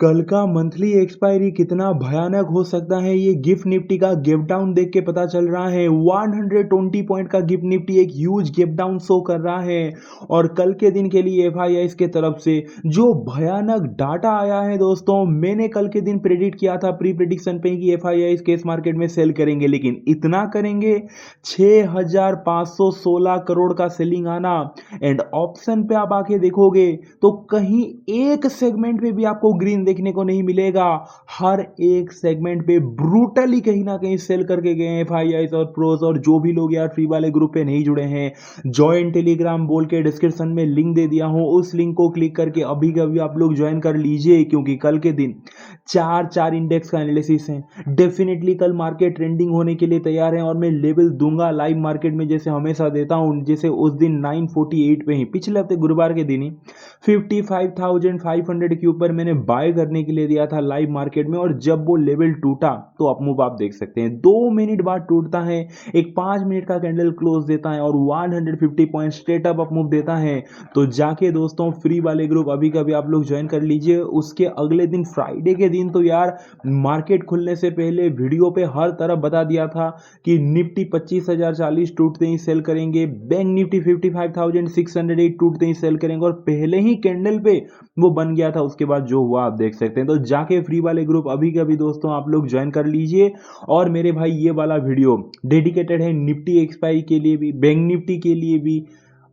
कल का monthly expiry कितना भयानक हो सकता है ये गिफ्ट निफ्टी का गिफ्ट डाउन देख के पता चल रहा है। 120 पॉइंट का गिफ्ट निफ्टी एक ह्यूज गिफ्ट डाउन शो कर रहा है। और कल के दिन के लिए एफआईआईस के तरफ से जो भयानक डाटा आया है दोस्तों, मैंने कल के दिन प्रेडिक्ट किया था प्री प्रेडिक्शन पे कि एफआईआईस केस मार्केट में सेल करेंगे, लेकिन इतना करेंगे 6516 करोड़ का सेलिंग आना। एंड ऑप्शन पे आप आके देखोगे तो कहीं एक सेगमेंट पे भी आपको ग्रीन देखने को नहीं मिलेगा। हर एक सेगमेंट पे ब्रूटली कहीं ना कहीं सेल करके गए हैं एफआईआईस और प्रोस। और जो भी लोग यार फ्री वाले ग्रुप पे नहीं जुड़े हैं, ज्वाइन टेलीग्राम बोल के डिस्क्रिप्शन में लिंक दे दिया हूं, उस लिंक को क्लिक करके अभी के अभी आप लोग ज्वाइन कर लीजिए, क्योंकि कल के दिन चार इंडेक्स का एनालिसिस है। डेफिनेटली कल मार्केट ट्रेंडिंग होने के लिए तैयार है और मैं लेवल दूंगा लाइव मार्केट में जैसे हमेशा देता हूं। जैसे उस दिन 948 पे ही पिछले हफ्ते गुरुवार के दिन ही 55,500 के ऊपर मैंने बाय करने के लिए दिया था लाइव मार्केट में। और जब वो लेवल टूटा तो अप मूव आप देख सकते हैं, 2 मिनट बाद टूटता है, एक 5 मिनट का कैंडल क्लोज देता है और 150 पॉइंट स्ट्रेट अप मूव देता है। तो जाके दोस्तों फ्री वाले ग्रुप अभी कभी आप लोग ज्वाइन कर लीजिए। उसके अगले दिन फ्राइडे के दिन तो यार मार्केट खुलने से पहले वीडियो पे हर तरफ बता दिया था कि निफ्टी 25,040 टूटते ही सेल करेंगे, बैंक निफ्टी 55,608 टूटते ही सेल करेंगे, और पहले ही कैंडल पे वो बन गया था। उसके बाद जो हुआ आप देख सकते हैं। तो जाके फ्री वाले ग्रुप अभी के अभी दोस्तों आप लोग ज्वाइन कर लीजिए। और मेरे भाई ये वाला वीडियो डेडिकेटेड है निफ्टी एक्सपायरी के लिए भी, बैंक निफ्टी के लिए भी,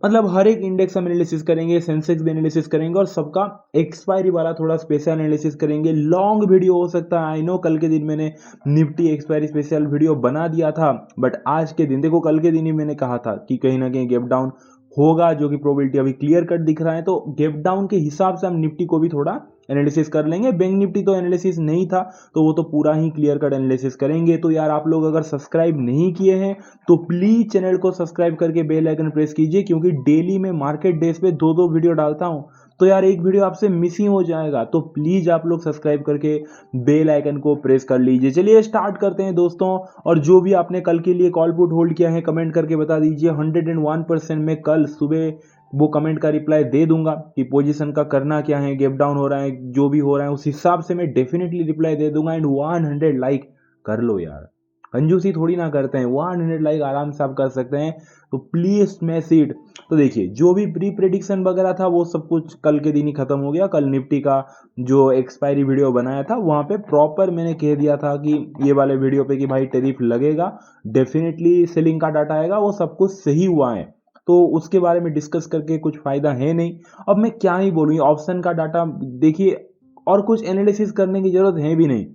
मतलब हर एक इंडेक्स हम एनालिसिस करेंगे, सेंसेक्स भी एनालिसिस करेंगे और सबका एक्सपायरी वाला थोड़ा स्पेशल एनालिसिस करेंगे। लॉन्ग वीडियो हो सकता है, आई नो कल के दिन मैंने निफ्टी एक्सपायरी स्पेशल वीडियो बना दिया था, बट आज के दिन देखो, कल के दिन ही मैंने कहा था कि कहीं ना कहीं गैप डाउन होगा, जो कि प्रोबेबिलिटी अभी क्लियर कट दिख रहा है। तो गैप डाउन के हिसाब से हम निफ्टी को भी थोड़ा एनालिसिस कर लेंगे। बैंक निफ्टी तो एनालिसिस नहीं था, तो वो तो पूरा ही क्लियर कट एनालिसिस करेंगे। तो यार आप लोग अगर सब्सक्राइब नहीं किए हैं तो प्लीज चैनल को सब्सक्राइब करके बेल आइकन प्रेस कीजिए, क्योंकि डेली मैं मार्केट डेज पे 2 वीडियो डालता हूं, तो यार एक वीडियो आपसे मिस ही हो जाएगा। तो प्लीज आप लोग सब्सक्राइब करके बेल आइकन को प्रेस कर लीजिए। चलिए स्टार्ट करते हैं दोस्तों। और जो भी आपने कल के लिए कॉल पुट होल्ड किया है कमेंट करके बता दीजिए। 101% में कल सुबह वो कमेंट का रिप्लाई दे दूंगा कि पोजीशन का करना क्या है, गैप डाउन हो रहा है, जो भी हो रहा है उस हिसाब से मैं डेफिनेटली रिप्लाई दे दूंगा। एंड 100 लाइक कर लो यार, कंजूसी थोड़ी ना करते हैं, 100 लाइक आराम से आप कर सकते हैं, तो प्लीज स्मैश इट। तो देखिए जो भी प्री प्रेडिक्शन वगैरह था वो सब कुछ कल के दिन ही खत्म हो गया। कल निफ्टी का जो एक्सपायरी वीडियो बनाया था वहां पे प्रॉपर मैंने कह दिया था कि ये वाले वीडियो पे कि भाई टैरिफ लगेगा, डेफिनेटली सेलिंग का डाटा आएगा, वो सब कुछ सही हुआ है, तो उसके बारे में डिस्कस करके कुछ फायदा है नहीं। अब मैं क्या ही बोलूँ, ऑप्शन का डाटा देखिए और कुछ एनालिसिस करने की जरूरत है भी नहीं।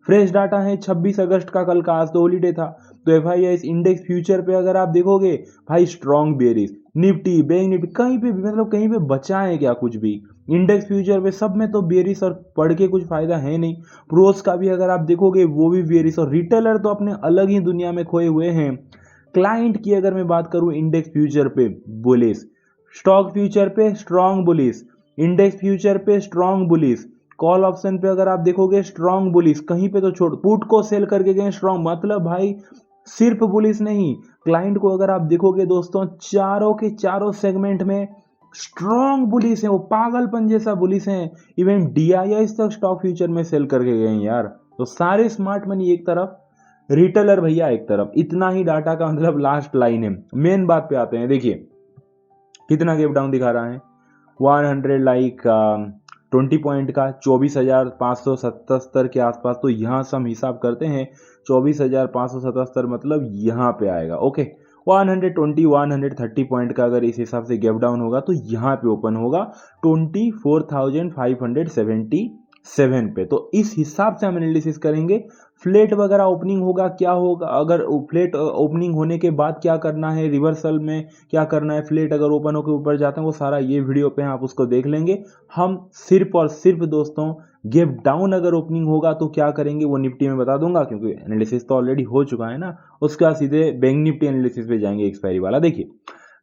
फ्रेश डाटा है 26 अगस्त का, कल का, आज तो हॉलीडे था। तो एफआईआईस इंडेक्स फ्यूचर पे अगर आप देखोगे भाई strong bearish, Nifty bank Nifty कहीं पे भी, मतलब कहीं पे बचा है क्या कुछ भी? इंडेक्स फ्यूचर पे सब में तो बेरिश, और पढ़ के कुछ फायदा है नहीं। प्रोस का भी अगर आप देखोगे वो भी बेरिश, और रिटेलर तो अपने अलग ही दुनिया में खोए हुए हैं। क्लाइंट की अगर मैं बात करूं इंडेक्स फ्यूचर पे बुलिश, स्टॉक फ्यूचर पे स्ट्रॉन्ग बुलिश, इंडेक्स फ्यूचर पे स्ट्रॉन्ग बुलिश, कॉल ऑप्शन पे अगर आप देखोगे स्ट्रॉन्ग बुलिश, कहीं पे तो छोड़ पुट को सेल करके गए स्ट्रॉन्ग, मतलब भाई सिर्फ बुलिश नहीं। क्लाइंट को अगर आप देखोगे दोस्तों चारों के चारों सेगमेंट में स्ट्रॉन्ग बुलिश है, वो पागलपन जैसा बुलिश है। इवन डीआईआईस तक स्टॉक फ्यूचर में सेल करके गए हैं यार। तो सारे स्मार्ट मनी एक तरफ, रिटेलर भैया एक तरफ, इतना ही डाटा का मतलब लास्ट लाइन है। मेन बात पे आते हैं, देखिए कितना गैप डाउन दिखा रहा है, 100 लाइक 20 पॉइंट का 24,577 के आसपास। तो यहाँ से हम हिसाब करते हैं 24,577 मतलब यहाँ पे आएगा। ओके 120 130 पॉइंट का अगर इस हिसाब से गैप डाउन होगा तो यहाँ पे ओपन होगा 24,577 पे। तो इस हिसाब से हम एनालिसिस करेंगे। फ्लैट वगैरह ओपनिंग होगा क्या होगा, अगर फ्लैट ओपनिंग होने के बाद क्या करना है, रिवर्सल में क्या करना है, फ्लैट अगर ओपन होकर ऊपर जाते हैं, वो सारा ये वीडियो पे आप उसको देख लेंगे। हम सिर्फ और सिर्फ दोस्तों गैप डाउन अगर ओपनिंग होगा तो क्या करेंगे वो निफ्टी में बता दूंगा, क्योंकि एनालिसिस तो ऑलरेडी हो चुका है ना। उसके बाद सीधे बैंक निफ्टी एनालिसिस पे जाएंगे एक्सपायरी वाला। देखिए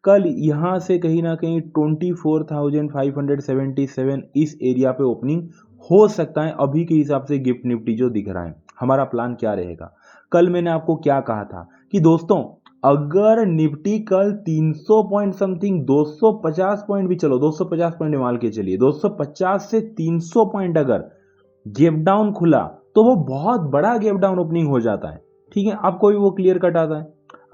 कल यहाँ से कहीं ना कहीं 24,577 इस एरिया पे ओपनिंग हो सकता है अभी के हिसाब से गिफ्ट निफ्टी जो दिख रहा है। हमारा प्लान क्या रहेगा, कल मैंने आपको क्या कहा था कि दोस्तों अगर निफ्टी कल 300 पॉइंट समथिंग, 250 पॉइंट भी, चलो 250 पॉइंट मान के चलिए, 250 से 300 पॉइंट अगर गैप डाउन खुला तो वो बहुत बड़ा गैप डाउन ओपनिंग हो जाता है, ठीक है, आपको भी वो क्लियर कट आता है।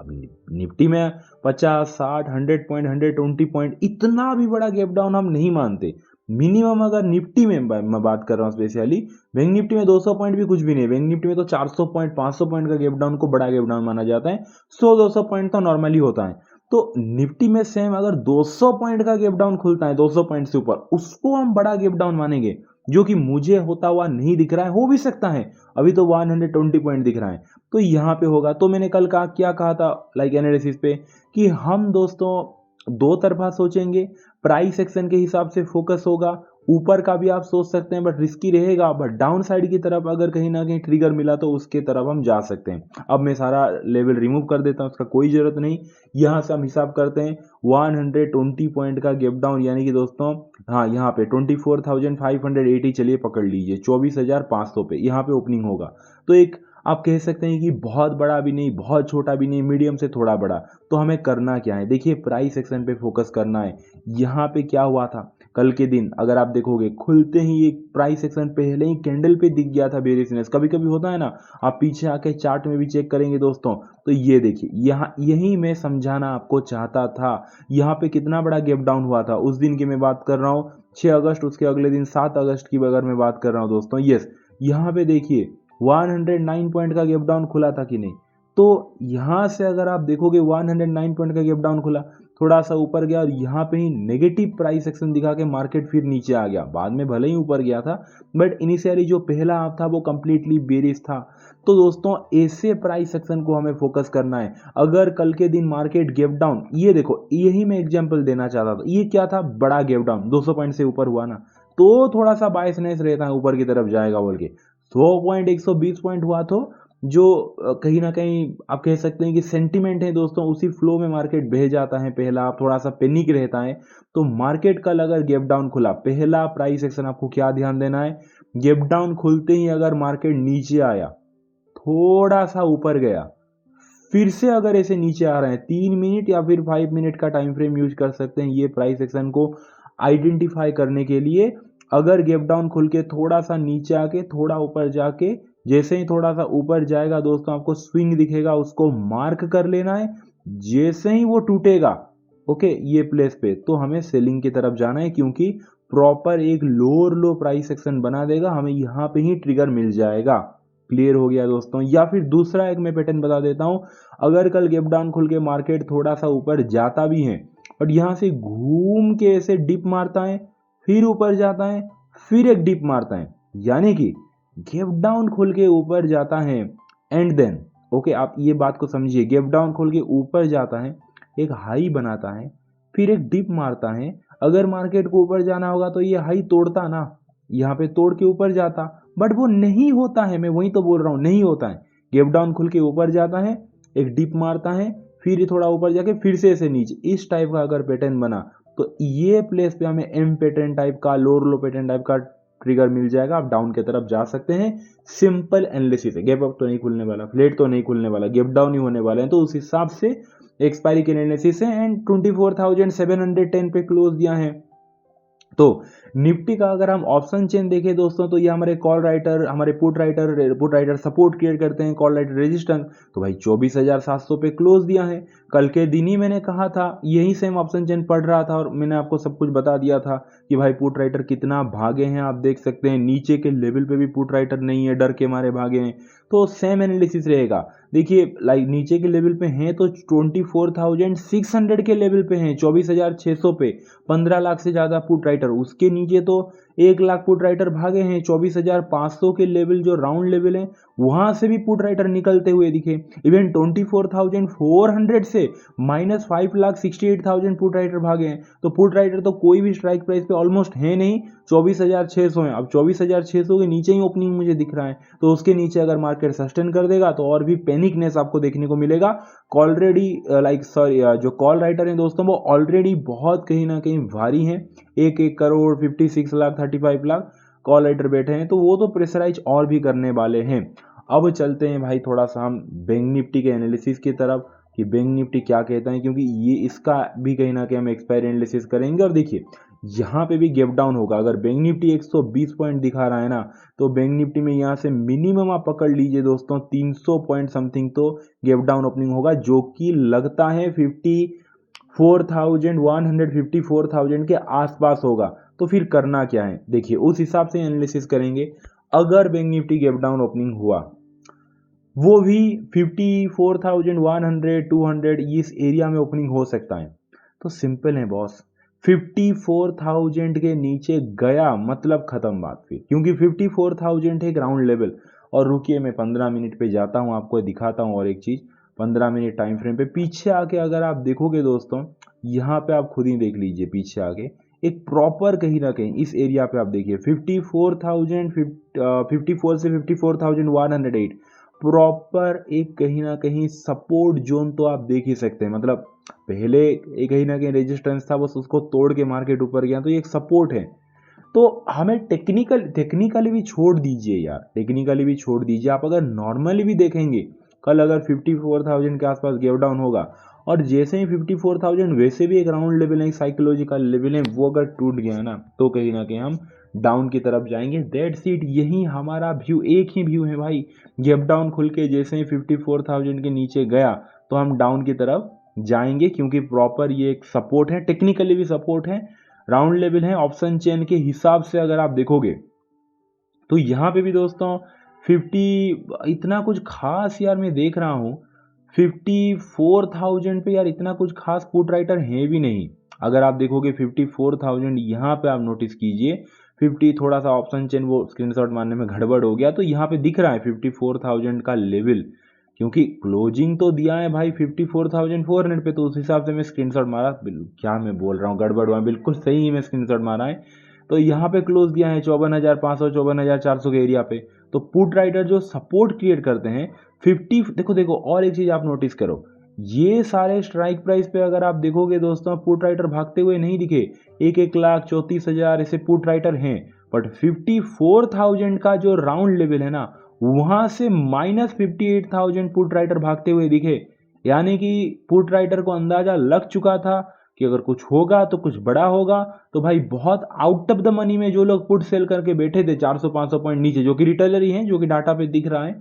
अब निफ्टी में 50 60 100 पॉइंट 120 पॉइंट इतना भी बड़ा गैप डाउन हम नहीं मानते। मिनिमम अगर निफ्टी में मैं बात कर रहा हूँ स्पेशली, बैंक निफ्टी में 200 पॉइंट भी कुछ भी नहीं है। बैंक निफ्टी में तो 400 पॉइंट 500 पॉइंट का गैप डाउन को बड़ा गैप डाउन माना जाता है। 100-200 पॉइंट तो नॉर्मली होता है। तो निफ्टी में सेम अगर 200 पॉइंट का गैप डाउन खुलता है 200 पॉइंट से ऊपर, उसको हम बड़ा गैप डाउन मानेंगे, जो कि मुझे होता हुआ नहीं दिख रहा है, हो भी सकता है। अभी तो 120 पॉइंट दिख रहा है, तो यहाँ पे होगा। तो मैंने कल कहा क्या कहा था लाइक एनालिसिस पे, कि हम दोस्तों दो तरफा सोचेंगे, प्राइस एक्शन के हिसाब से फोकस होगा। ऊपर का भी आप सोच सकते हैं बट रिस्की रहेगा, बट डाउन साइड की तरफ अगर कहीं ना कहीं ट्रिगर मिला तो उसके तरफ हम जा सकते हैं। अब मैं सारा लेवल रिमूव कर देता हूं, उसका कोई जरूरत नहीं। यहाँ से हम हिसाब करते हैं 120 पॉइंट का गैप डाउन, यानी कि दोस्तों हाँ यहाँ पे 24,580 चलिए पकड़ लीजिए, 24,500 पे यहाँ पे ओपनिंग होगा। तो एक आप कह सकते हैं कि बहुत बड़ा भी नहीं, बहुत छोटा भी नहीं, मीडियम से थोड़ा बड़ा। तो हमें करना क्या है, देखिए प्राइस एक्शन पे फोकस करना है। यहाँ पे क्या हुआ था कल के दिन, अगर आप देखोगे खुलते ही एक प्राइस एक्शन पहले ही कैंडल पे दिख गया था बेरिशनेस। कभी कभी होता है ना, आप पीछे आके चार्ट में भी चेक करेंगे दोस्तों, तो ये देखिए यहाँ यही मैं समझाना आपको चाहता था। यहाँ पे कितना बड़ा गैप डाउन हुआ था उस दिन की मैं बात कर रहा हूँ, 6 अगस्त, उसके अगले दिन 7 अगस्त की अगर मैं बात कर रहा हूँ दोस्तों, यस, यहाँ पे देखिए 109 पॉइंट का गैप डाउन खुला था कि नहीं। तो यहाँ से अगर आप देखोगे 109 पॉइंट का गैप डाउन खुला, थोड़ा सा ऊपर गया और यहाँ पे ही नेगेटिव प्राइस एक्शन दिखा के मार्केट फिर नीचे आ गया। बाद में भले ही ऊपर गया था, बट इनिशियली जो पहला हाफ था वो कंप्लीटली बेरिश था। तो दोस्तों ऐसे प्राइस एक्शन को हमें फोकस करना है। अगर कल के दिन मार्केट गैप डाउन, ये देखो यही मैं एग्जांपल देना चाहता था, ये क्या था, बड़ा गैप डाउन 200 पॉइंट से ऊपर हुआ ना, तो थोड़ा सा बायसनेस रहता है ऊपर की तरफ जाएगा बोल के। 100 पॉइंट 120 पॉइंट हुआ तो जो कहीं ना कहीं आप कह सकते हैं कि सेंटीमेंट है दोस्तों, उसी फ्लो में मार्केट बह जाता है। पहला आप थोड़ा सा पैनिक रहता है। तो मार्केट कल अगर गैप डाउन खुला, पहला प्राइस एक्शन आपको क्या ध्यान देना है, गैप डाउन खुलते ही अगर मार्केट नीचे आया, थोड़ा सा ऊपर गया, फिर से अगर ऐसे नीचे आ रहे हैं, 3 मिनट या फिर 5 मिनट का टाइम फ्रेम यूज कर सकते हैं ये प्राइस एक्शन को आइडेंटिफाई करने के लिए। अगर गैप डाउन खुल के थोड़ा सा नीचे आके थोड़ा ऊपर जाके, जैसे ही थोड़ा सा ऊपर जाएगा दोस्तों आपको स्विंग दिखेगा, उसको मार्क कर लेना है। जैसे ही वो टूटेगा ओके ये प्लेस पे, तो हमें सेलिंग की तरफ जाना है, क्योंकि प्रॉपर एक लोअर लो प्राइस एक्शन बना देगा, हमें यहाँ पे ही ट्रिगर मिल जाएगा। क्लियर हो गया दोस्तों। या फिर दूसरा एक मैं पैटर्न बता देता हूं, अगर कल गैप डाउन खुल के मार्केट थोड़ा सा ऊपर जाता भी है बट यहां से घूम के ऐसे डिप मारता है, फिर ऊपर जाता है, फिर एक डिप मारता है, यानी कि गैप डाउन खुल के ऊपर जाता है एंड देन ओके आप ये बात को समझिए, गैप डाउन खुल के ऊपर जाता है, एक हाई बनाता है, फिर एक डिप मारता है। अगर मार्केट को ऊपर जाना होगा तो ये हाई तोड़ता ना, यहाँ पे तोड़ के ऊपर जाता, बट वो नहीं होता है। मैं वही तो बोल रहा हूँ, नहीं होता है। गैप डाउन खुल के ऊपर जाता है, एक डिप मारता है, फिर थोड़ा ऊपर जाके फिर से ऐसे नीचे, इस टाइप का अगर पैटर्न बना तो ये प्लेस पे हमें एम पैटर्न टाइप का, लोअर लो पैटर्न टाइप का ट्रिगर मिल जाएगा, आप डाउन की तरफ जा सकते हैं। सिंपल एनालिसिस है, गैप अप तो नहीं खुलने वाला, फ्लैट तो नहीं खुलने वाला, गैप डाउन ही होने वाले हैं, तो उस हिसाब से एक्सपायरी के एनालिसिस है। एंड 24,710 पे क्लोज दिया है। तो निफ्टी का अगर हम ऑप्शन चेन देखें दोस्तों, तो ये हमारे कॉल राइटर, हमारे पुट राइटर सपोर्ट क्रिएट करते हैं, कॉल राइटर रेजिस्टेंस, तो भाई 24,700 पे क्लोज दिया है। कल के दिन ही मैंने कहा था, यही सेम ऑप्शन चेन पढ़ रहा था और मैंने आपको सब कुछ बता दिया था कि भाई पुट राइटर कितना भागे हैं। आप देख सकते हैं नीचे के लेवल पे भी पुट राइटर नहीं है, डर के मारे भागे हैं। तो सेम एनालिसिस रहेगा। देखिए लाइक नीचे के लेवल पे हैं तो 24,600 के लेवल पे हैं, 24,600 पे 15 लाख से ज़्यादा पुट राइटर। उसके नीचे तो 1 लाख पुट राइटर भागे हैं। 24,500 के लेवल जो राउंड लेवल है वहां से भी पुट राइटर निकलते हुए दिखे। इवन 24,400 से -5,68,000 पुट राइटर भागे हैं। तो पुट राइटर तो कोई भी स्ट्राइक प्राइस पे ऑलमोस्ट है नहीं, 24,600 है। अब 24,600 के नीचे ही ओपनिंग मुझे दिख रहा है, तो उसके नीचे अगर मार्केट सस्टेन कर देगा तो और भी पैनिकनेस आपको देखने को मिलेगा। ऑलरेडी जो कॉल राइटर हैं दोस्तों वो ऑलरेडी बहुत कहीं ना कहीं भारी हैं, 1 करोड़ 56 लाख 35 लाख कॉल राइटर बैठे हैं, तो वो तो प्रेशराइज और भी करने वाले हैं। अब चलते हैं भाई थोड़ा सा हम बैंक निफ्टी के एनालिसिस की तरफ। कि बैंक निफ्टी क्या कहता है, क्योंकि ये इसका भी कहीं ना कहीं हम एक्सपायरी एनालिसिस करेंगे। और देखिए यहाँ पे भी गैप डाउन होगा। अगर बैंक निफ्टी 120 पॉइंट दिखा रहा है ना, तो बैंक निफ्टी में यहाँ से मिनिमम आप पकड़ लीजिए दोस्तों 300 पॉइंट समथिंग तो गैप डाउन ओपनिंग होगा, जो कि लगता है 54,154,000 के आसपास होगा। तो फिर करना क्या है, देखिए उस हिसाब से एनालिसिस करेंगे। अगर bank Nifty gap down opening हुआ, वो भी 54,100 200 इस एरिया में ओपनिंग हो सकता है, तो सिंपल है बॉस, 54,000 के नीचे गया मतलब खत्म बात फिर, क्योंकि 54,000 है ग्राउंड लेवल। और रुकिए मैं 15 मिनट पे जाता हूँ, आपको दिखाता हूँ और एक चीज़। 15 मिनट टाइम फ्रेम पे पीछे आके अगर आप देखोगे दोस्तों, यहाँ पे आप खुद ही देख लीजिए पीछे आके, एक प्रॉपर कहीं ना कहीं इस एरिया पे आप देखिए 54,000 54 से 54,108 प्रॉपर एक कहीं ना कहीं सपोर्ट जोन तो आप देख ही सकते हैं। मतलब पहले एक कहीं ना कहीं रेजिस्टेंस था, बस उसको तोड़ के मार्केट ऊपर गया, तो ये एक सपोर्ट है। तो हमें टेक्निकली भी छोड़ दीजिए यार, टेक्निकली भी छोड़ दीजिए। आप अगर नॉर्मली भी देखेंगे, कल अगर 54,000 के आसपास गेव डाउन होगा, और जैसे ही 54,000 वैसे भी एक राउंड लेवल है, साइकोलॉजिकल लेवल है, वो अगर टूट गया ना, तो कहीं ना कहीं हम डाउन की तरफ जाएंगे। दैट्स इट, यही हमारा व्यू, एक ही व्यू है भाई। गैप डाउन खुल के जैसे ही 54,000 के नीचे गया, तो हम डाउन की तरफ जाएंगे, क्योंकि प्रॉपर ये एक सपोर्ट है, टेक्निकली भी सपोर्ट है, राउंड लेवल है। ऑप्शन चेन के हिसाब से अगर आप देखोगे, तो यहाँ पे भी दोस्तों 50 इतना कुछ खास यार मैं देख रहा हूँ 54,000 पे यार इतना कुछ खास पुट राइटर है भी नहीं। अगर आप देखोगे 54,000 यहाँ पे आप नोटिस कीजिए, 50 थोड़ा सा ऑप्शन चेन वो स्क्रीनशॉट मारने में गड़बड़ हो गया, तो यहाँ पे दिख रहा है 54,000 का लेवल, क्योंकि क्लोजिंग तो दिया है भाई 54,400 पे, तो उस हिसाब से मैं स्क्रीनशॉट मारा। क्या मैं बोल रहा हूँ, गड़बड़ हुआ, बिल्कुल सही मैं स्क्रीनशॉट मारा है। तो यहाँ पे क्लोज दिया है 54,500 54,400 के एरिया पे। तो पुट राइटर जो सपोर्ट क्रिएट करते हैं 50, देखो देखो और एक चीज आप नोटिस करो, ये सारे स्ट्राइक प्राइस पे अगर आप देखोगे दोस्तों, पुट राइटर भागते हुए नहीं दिखे। 1,34,000 ऐसे पुट राइटर हैं, बट 54,000 का जो राउंड लेवल है ना, वहां से -58,000 पुट राइटर भागते हुए दिखे। यानी कि पुट राइटर को अंदाजा लग चुका था कि अगर कुछ होगा तो कुछ बड़ा होगा। तो भाई बहुत आउट ऑफ द मनी में जो लोग पुट सेल करके बैठे थे 400-500 पॉइंट नीचे, जो कि रिटेलर ही हैं, जो कि डाटा पे दिख रहा है,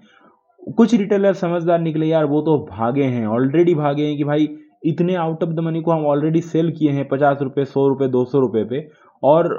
कुछ रिटेलर समझदार निकले यार, वो तो भागे हैं, ऑलरेडी भागे हैं कि भाई इतने आउट ऑफ द मनी को हम ऑलरेडी सेल किए हैं 50 रुपये, 100 रुपये, 200 रुपये पे, और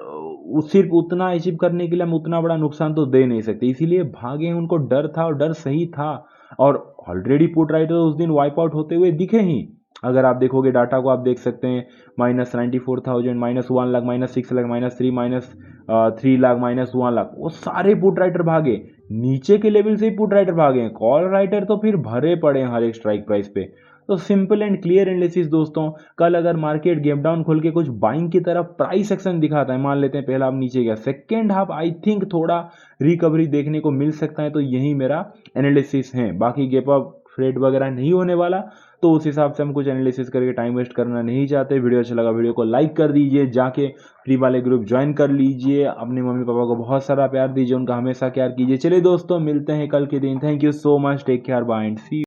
सिर्फ उतना अचीव करने के लिए हम उतना बड़ा नुकसान तो दे नहीं सकते, इसीलिए भागे हैं। उनको डर था और डर सही था, और ऑलरेडी पुट राइटर उस दिन वाइप आउट होते हुए दिखे ही। अगर आप देखोगे डाटा को, आप देख सकते हैं -94,000, -1 लाख, -6 लाख, -3, -3 लाख, -1 लाख, वो सारे पुट राइटर भागे। नीचे के लेवल से ही पुट राइटर भागे हैं, कॉल राइटर तो फिर भरे पड़े हैं हर एक स्ट्राइक प्राइस पे। तो सिंपल एंड क्लियर एनालिसिस दोस्तों, कल अगर मार्केट गैप डाउन खोल के कुछ बाइंग की तरफ प्राइस एक्शन दिखाता है, मान लेते हैं पहला हाफ नीचे गया, सेकेंड हाफ आई थिंक थोड़ा रिकवरी देखने को मिल सकता है, तो यही मेरा एनालिसिस है। बाकी गैप अप फ्रेड वगैरह नहीं होने वाला, तो उस हिसाब से हम कुछ एनालिसिस करके टाइम वेस्ट करना नहीं चाहते। वीडियो अच्छा लगा, वीडियो को लाइक कर दीजिए, जाके फ्री वाले ग्रुप ज्वाइन कर लीजिए, अपने मम्मी पापा को बहुत सारा प्यार दीजिए, उनका हमेशा केयर कीजिए। चलिए दोस्तों, मिलते हैं कल के दिन। Thank you so much, take care, bye and C.